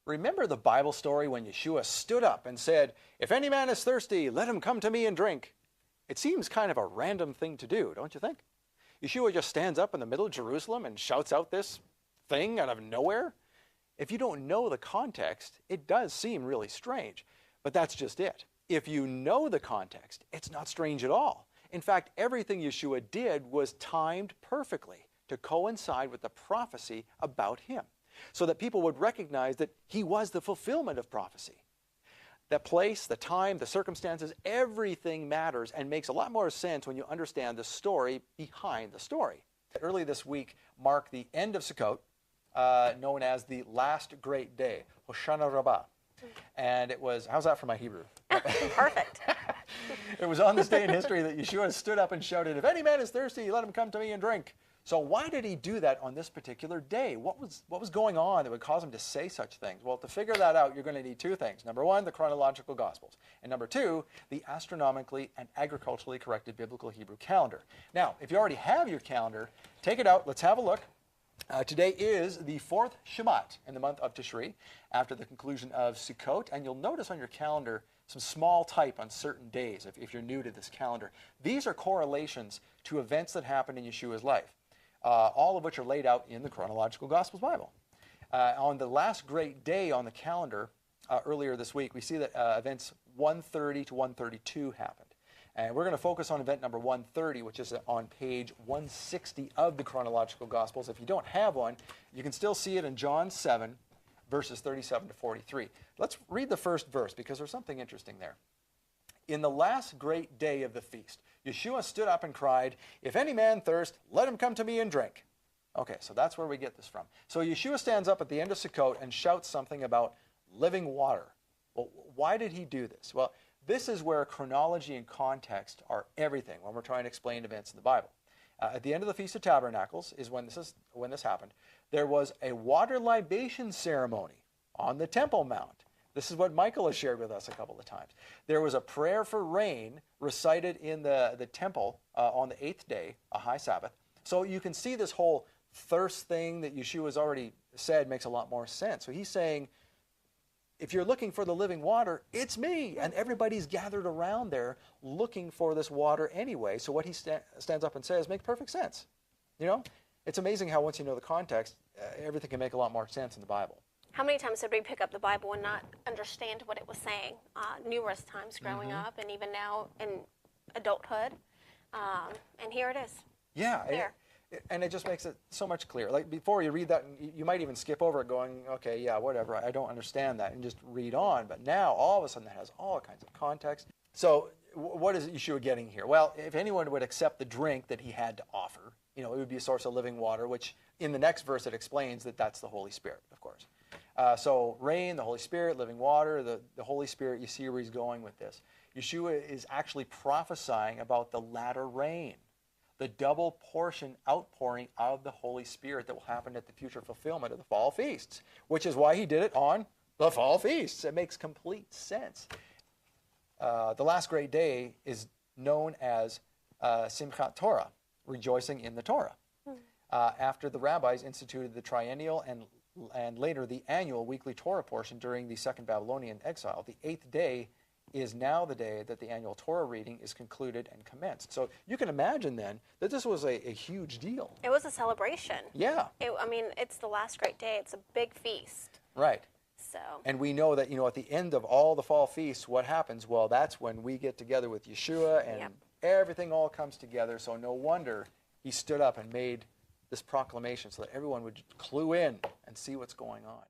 Remember the Bible story when Yeshua stood up and said, "If any man is thirsty, let him come to me and drink." It seems kind of a random thing to do, don't you think? Yeshua just stands up in the middle of Jerusalem and shouts out this thing out of nowhere. If you don't know the context, it does seem really strange, but that's just it. If you know the context, it's not strange at all. In fact, everything Yeshua did was timed perfectly to coincide with the prophecy about him, so that people would recognize that he was the fulfillment of prophecy. The place, the time, the circumstances, everything matters and makes a lot more sense when you understand the story behind the story. Early this week marked the end of Sukkot, known as the last great day, Hoshana Rabbah. And it was, how's that for my Hebrew? Perfect. It was on this day in history that Yeshua stood up and shouted, "If any man is thirsty, let him come to me and drink." So why did he do that on this particular day? What was going on that would cause him to say such things? Well, to figure that out, you're going to need two things. Number one, the chronological Gospels. And number two, the astronomically and agriculturally corrected biblical Hebrew calendar. Now, if you already have your calendar, take it out. Let's have a look. Today is the fourth Shabbat in the month of Tishri, after the conclusion of Sukkot. And you'll notice on your calendar some small type on certain days, if you're new to this calendar. These are correlations to events that happened in Yeshua's life, all of which are laid out in the chronological Gospels Bible. On the last great day on the calendar, earlier this week, we see that events 130 to 132 happened. And we're going to focus on event number 130, which is on page 160 of the chronological Gospels. If you don't have one, you can still see it in John 7, verses 37 to 43. Let's read the first verse, because there's something interesting there. In the last great day of the feast, Yeshua stood up and cried, "If any man thirst, let him come to me and drink." Okay, so that's where we get this from. So Yeshua stands up at the end of Sukkot and shouts something about living water. Well, why did he do this? Well, this is where chronology and context are everything when we're trying to explain events in the Bible. At the end of the Feast of Tabernacles is when this happened. There was a water libation ceremony on the Temple Mount. This is what Michael has shared with us a couple of times. There was a prayer for rain recited in the temple on the 8th day, a high Sabbath. So you can see this whole thirst thing that Yeshua has already said makes a lot more sense. So he's saying, if you're looking for the living water, it's me. And everybody's gathered around there looking for this water anyway. So what he stands up and says makes perfect sense. You know, it's amazing how once you know the context, everything can make a lot more sense in the Bible. How many times did we pick up the Bible and not understand what it was saying? Numerous times growing up, and even now in adulthood. And here it is. Yeah. And it just makes it so much clearer. Like before you read that, you might even skip over it going, okay, yeah, whatever, I don't understand that, and just read on. But now, all of a sudden, that has all kinds of context. So what is Yeshua getting here? Well, if anyone would accept the drink that he had to offer, it would be a source of living water, which in the next verse it explains that that's the Holy Spirit, of course. So rain, the Holy Spirit, living water, the Holy Spirit, you see where he's going with this. Yeshua is actually prophesying about the latter rain, the double portion outpouring of the Holy Spirit that will happen at the future fulfillment of the fall feasts, which is why he did it on the fall feasts. It makes complete sense. The last great day is known as Simchat Torah, rejoicing in the Torah. After the rabbis instituted the triennial and later the annual weekly Torah portion during the Second Babylonian exile, the 8th day is now the day that the annual Torah reading is concluded and commenced. So you can imagine then that this was a huge deal. It was a celebration. Yeah. It's the last great day. It's a big feast. Right. So. And we know that, at the end of all the fall feasts, what happens? Well, that's when we get together with Yeshua and everything all comes together. So no wonder he stood up and made this proclamation so that everyone would clue in and see what's going on.